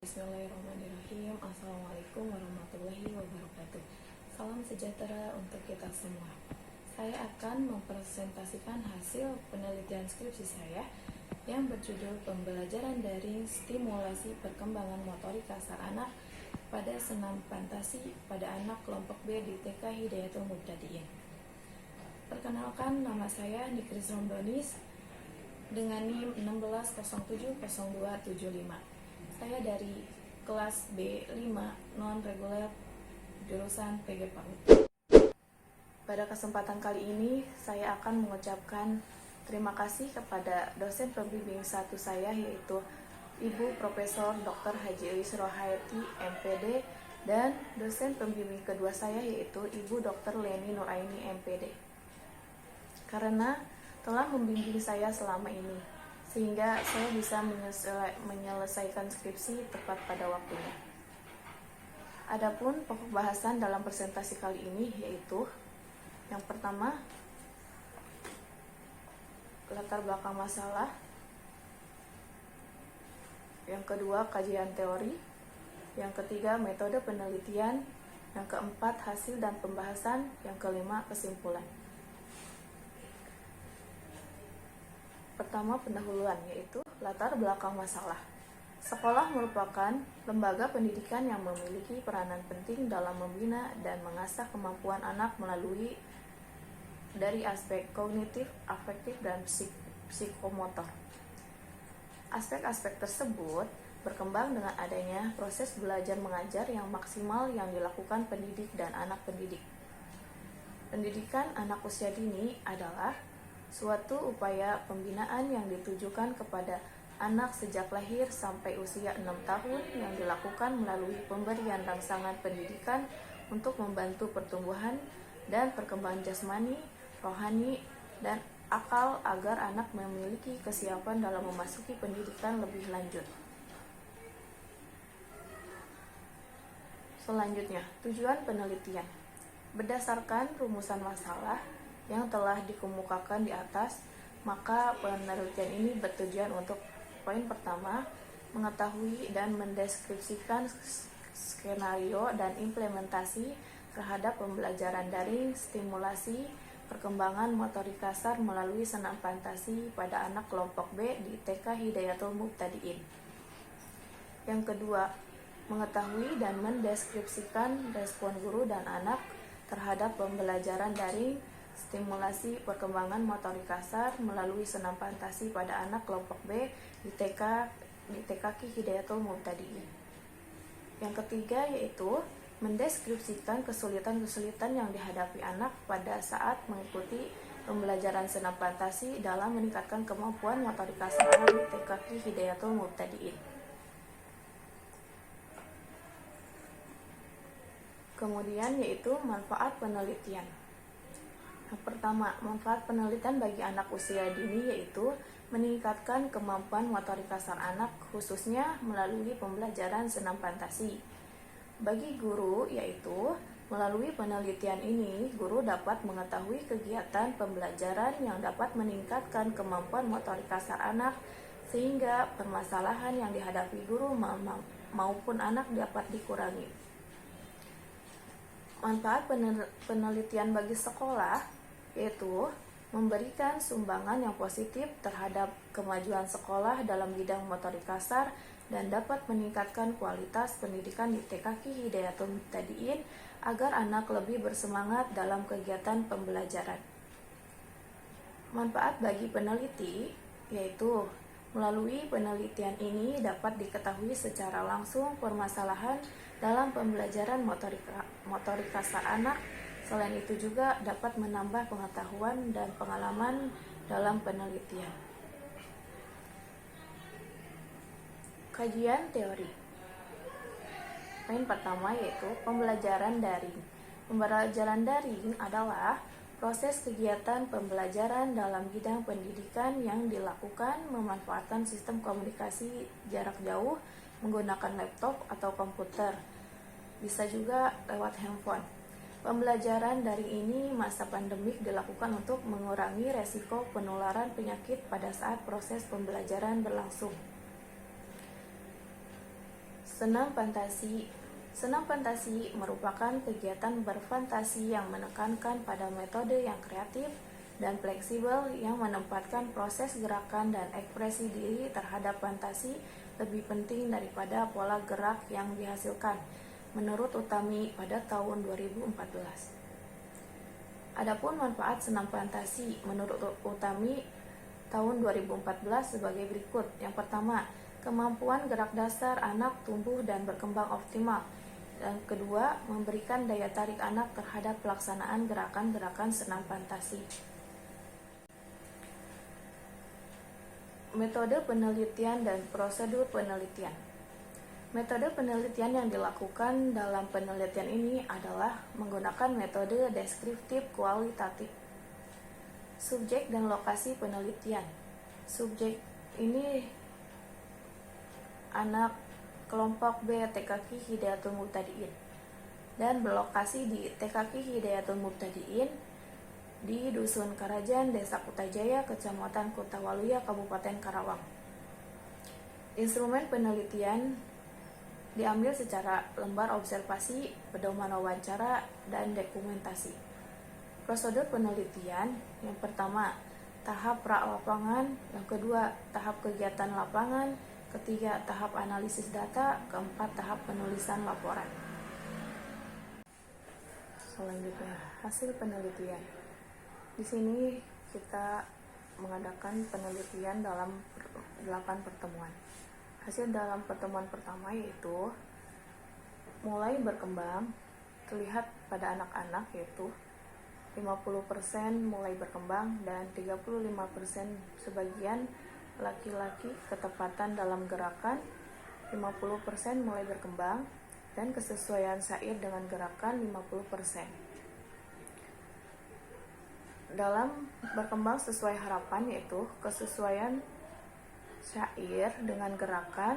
Bismillahirrahmanirrahim. Assalamualaikum warahmatullahi wabarakatuh. Salam sejahtera untuk kita semua. Saya akan mempresentasikan hasil penelitian skripsi saya yang berjudul Pembelajaran Daring Stimulasi Perkembangan Motorik Kasar Anak pada Senam Fantasi pada Anak Kelompok B di TK Hidayatul Mubtadiin. Perkenalkan, nama saya Nikris Romdonis dengan NIM 16070275. Saya dari kelas B5 non-reguler jurusan PG PAUD. Pada kesempatan kali ini, saya akan mengucapkan terima kasih kepada dosen pembimbing 1 saya, yaitu Ibu Profesor Dr. Haji Iis Rohaeti, MPD, dan dosen pembimbing kedua saya, yaitu Ibu Dr. Leni Nuraini, MPD. Karena telah membimbing saya selama ini, sehingga saya bisa menyelesaikan skripsi tepat pada waktunya. Adapun pokok bahasan dalam presentasi kali ini yaitu yang pertama, latar belakang masalah, yang kedua, kajian teori, yang ketiga, metode penelitian, yang keempat, hasil dan pembahasan, yang kelima, kesimpulan. Pertama, pendahuluan, yaitu latar belakang masalah. Sekolah merupakan lembaga pendidikan yang memiliki peranan penting dalam membina dan mengasah kemampuan anak melalui dari aspek kognitif, afektif, dan psikomotor. Aspek-aspek tersebut berkembang dengan adanya proses belajar mengajar yang maksimal yang dilakukan pendidik dan anak pendidik. Pendidikan anak usia dini adalah suatu upaya pembinaan yang ditujukan kepada anak sejak lahir sampai usia 6 tahun yang dilakukan melalui pemberian rangsangan pendidikan untuk membantu pertumbuhan dan perkembangan jasmani, rohani, dan akal agar anak memiliki kesiapan dalam memasuki pendidikan lebih lanjut. Selanjutnya, tujuan penelitian. Berdasarkan rumusan masalah yang telah dikemukakan di atas, maka penelitian ini bertujuan untuk poin pertama, mengetahui dan mendeskripsikan skenario dan implementasi terhadap pembelajaran daring stimulasi perkembangan motorik kasar melalui senam fantasi pada anak kelompok B di TK Hidayatul Mubtadiin. Yang kedua, mengetahui dan mendeskripsikan respon guru dan anak terhadap pembelajaran daring stimulasi perkembangan motorik kasar melalui senam fantasi pada anak kelompok B di TKK Hidayatul Mubtadiin. Yang ketiga yaitu mendeskripsikan kesulitan-kesulitan yang dihadapi anak pada saat mengikuti pembelajaran senam fantasi dalam meningkatkan kemampuan motorik kasar anak di TKK Hidayatul Mubtadiin. Kemudian yaitu manfaat penelitian. Yang pertama, manfaat penelitian bagi anak usia dini yaitu meningkatkan kemampuan motorik kasar anak khususnya melalui pembelajaran senam fantasi. Bagi guru yaitu melalui penelitian ini, guru dapat mengetahui kegiatan pembelajaran yang dapat meningkatkan kemampuan motorik kasar anak sehingga permasalahan yang dihadapi guru maupun anak dapat dikurangi. Manfaat penelitian bagi sekolah yaitu memberikan sumbangan yang positif terhadap kemajuan sekolah dalam bidang motorik kasar dan dapat meningkatkan kualitas pendidikan di TKK Hidayatul Mubtadiin agar anak lebih bersemangat dalam kegiatan pembelajaran. Manfaat bagi peneliti yaitu melalui penelitian ini dapat diketahui secara langsung permasalahan dalam pembelajaran motorik kasar anak. Selain itu juga dapat menambah pengetahuan dan pengalaman dalam penelitian. Kajian teori. Poin pertama yaitu pembelajaran daring. Pembelajaran daring adalah proses kegiatan pembelajaran dalam bidang pendidikan yang dilakukan memanfaatkan sistem komunikasi jarak jauh menggunakan laptop atau komputer. Bisa juga lewat handphone. Pembelajaran daring ini masa pandemik dilakukan untuk mengurangi resiko penularan penyakit pada saat proses pembelajaran berlangsung. Senam fantasi. Senam fantasi merupakan kegiatan berfantasi yang menekankan pada metode yang kreatif dan fleksibel yang menempatkan proses gerakan dan ekspresi diri terhadap fantasi lebih penting daripada pola gerak yang dihasilkan, menurut Utami pada tahun 2014. Adapun manfaat senam fantasi menurut Utami tahun 2014 sebagai berikut. Yang pertama, kemampuan gerak dasar anak tumbuh dan berkembang optimal. Yang kedua, memberikan daya tarik anak terhadap pelaksanaan gerakan-gerakan senam fantasi. Metode penelitian dan prosedur penelitian. Metode penelitian yang dilakukan dalam penelitian ini adalah menggunakan metode deskriptif kualitatif. Subjek dan lokasi penelitian. Subjek ini anak kelompok B TKQ Hidayatul Mubtadiin dan berlokasi di TKQ Hidayatul Mubtadiin di Dusun Karajan, Desa Kutajaya, Kecamatan Kutawaluya, Kabupaten Karawang. Instrumen penelitian diambil secara lembar observasi, pedoman wawancara, dan dokumentasi. Prosedur penelitian, yang pertama, tahap pra-lapangan, yang kedua, tahap kegiatan lapangan, ketiga, tahap analisis data, keempat, tahap penulisan laporan. Selanjutnya, hasil penelitian. Di sini kita mengadakan penelitian dalam 8 pertemuan. Hasil dalam pertemuan pertama yaitu mulai berkembang, terlihat pada anak-anak yaitu 50% mulai berkembang dan 35% sebagian laki-laki, ketepatan dalam gerakan 50% mulai berkembang dan kesesuaian syair dengan gerakan 50%. Dalam berkembang sesuai harapan yaitu kesesuaian syair dengan gerakan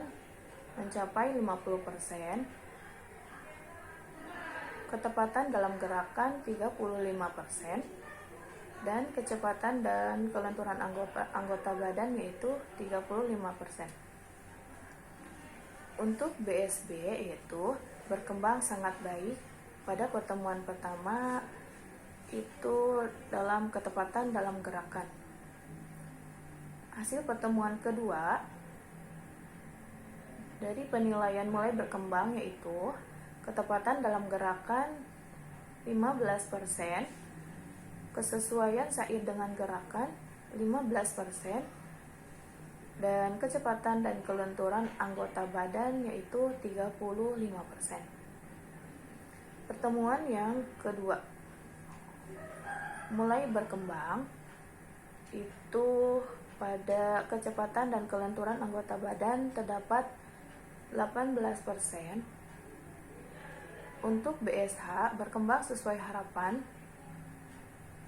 mencapai 50%, ketepatan dalam gerakan 35%, dan kecepatan dan kelenturan anggota badan yaitu 35%. Untuk BSB yaitu berkembang sangat baik pada pertemuan pertama itu dalam ketepatan dalam gerakan. Hasil pertemuan kedua dari penilaian mulai berkembang yaitu ketepatan dalam gerakan 15%, kesesuaian syair dengan gerakan 15%, dan kecepatan dan kelenturan anggota badan yaitu 35%. Pertemuan yang kedua mulai berkembang itu pada kecepatan dan kelenturan anggota badan terdapat 18%. Untuk BSH berkembang sesuai harapan,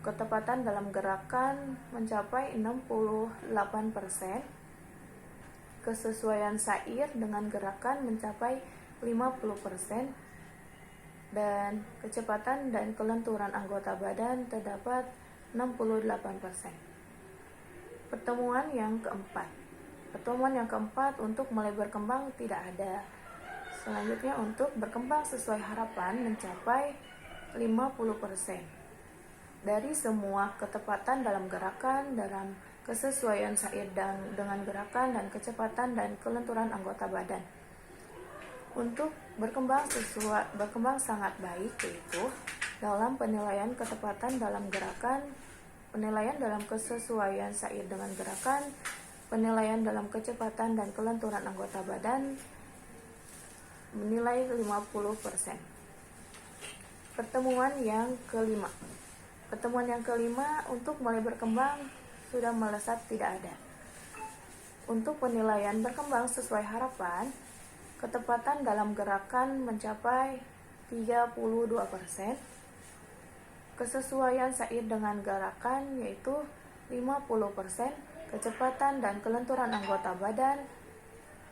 ketepatan dalam gerakan mencapai 68%, kesesuaian syair dengan gerakan mencapai 50%, dan kecepatan dan kelenturan anggota badan terdapat 68%. Pertemuan yang keempat untuk mulai berkembang tidak ada. Selanjutnya untuk berkembang sesuai harapan mencapai 50%. Dari semua ketepatan dalam gerakan, dalam kesesuaian syair dengan gerakan, dan kecepatan dan kelenturan anggota badan. Untuk berkembang sangat baik yaitu dalam penilaian ketepatan dalam gerakan, penilaian dalam kesesuaian syair dengan gerakan, penilaian dalam kecepatan dan kelenturan anggota badan menilai 50%. Pertemuan yang kelima untuk mulai berkembang sudah melesat tidak ada. Untuk penilaian berkembang sesuai harapan, ketepatan dalam gerakan mencapai 32%, kesesuaian syair dengan gerakan yaitu 50%, kecepatan dan kelenturan anggota badan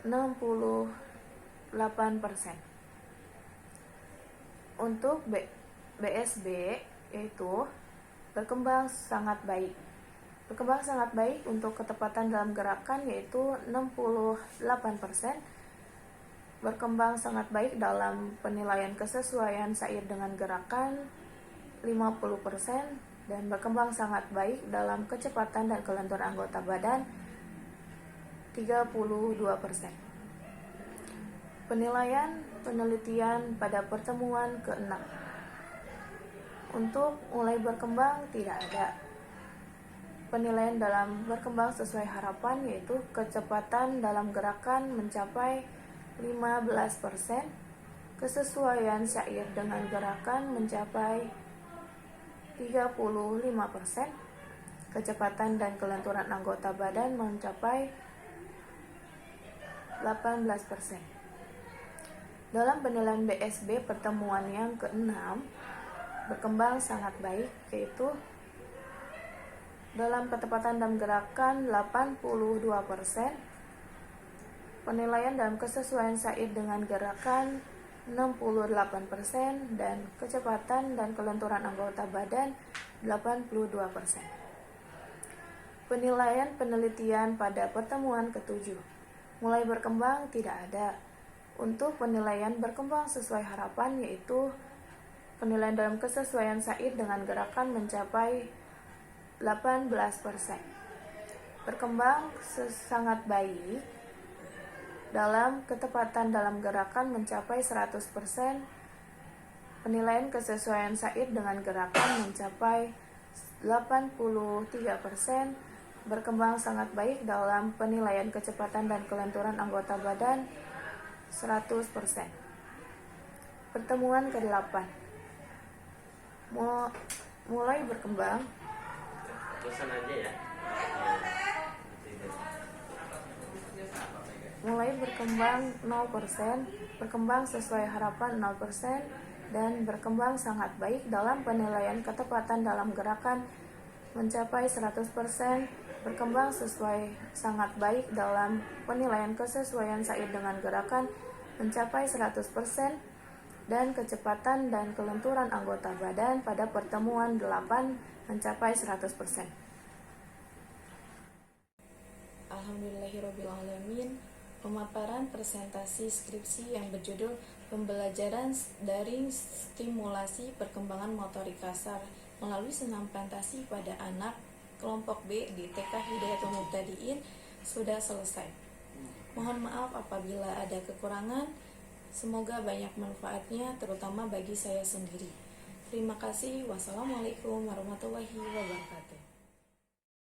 68%. Untuk BSB yaitu berkembang sangat baik. Berkembang sangat baik untuk ketepatan dalam gerakan yaitu 68%, berkembang sangat baik dalam penilaian kesesuaian syair dengan gerakan 50%, dan berkembang sangat baik dalam kecepatan dan kelenturan anggota badan 32%. Penilaian penelitian pada pertemuan ke-6. Untuk mulai berkembang tidak ada. Penilaian dalam berkembang sesuai harapan yaitu kecepatan dalam gerakan mencapai 15%, kesesuaian syair dengan gerakan mencapai 35%, kecepatan dan kelenturan anggota badan mencapai 18%. Dalam penilaian BSB pertemuan yang ke-6 berkembang sangat baik, yaitu dalam ketepatan dalam gerakan 82%, penilaian dalam kesesuaian syair dengan gerakan 68%, dan kecepatan dan kelenturan anggota badan 82%. Penilaian penelitian pada pertemuan ke-7 mulai berkembang tidak ada. Untuk penilaian berkembang sesuai harapan yaitu penilaian dalam kesesuaian syair dengan gerakan mencapai 18%. Berkembang sangat baik dalam ketepatan dalam gerakan mencapai 100%. Penilaian kesesuaian syair dengan gerakan mencapai 83%. Berkembang sangat baik dalam penilaian kecepatan dan kelenturan anggota badan 100%. Pertemuan ke-8 mulai berkembang mulai berkembang 0%, berkembang sesuai harapan 0%, dan berkembang sangat baik dalam penilaian ketepatan dalam gerakan mencapai 100%, berkembang sesuai sangat baik dalam penilaian kesesuaian syair dengan gerakan mencapai 100%, dan kecepatan dan kelenturan anggota badan pada pertemuan 8 mencapai 100%. Alhamdulillahirrabbilalamin. Pemaparan presentasi skripsi yang berjudul Pembelajaran Daring Stimulasi Perkembangan Motorik Kasar melalui senam fantasi pada anak kelompok B di TK Hidayatul Mubtadiin sudah selesai. Mohon maaf apabila ada kekurangan. Semoga banyak manfaatnya, terutama bagi saya sendiri. Terima kasih. Wassalamualaikum warahmatullahi wabarakatuh.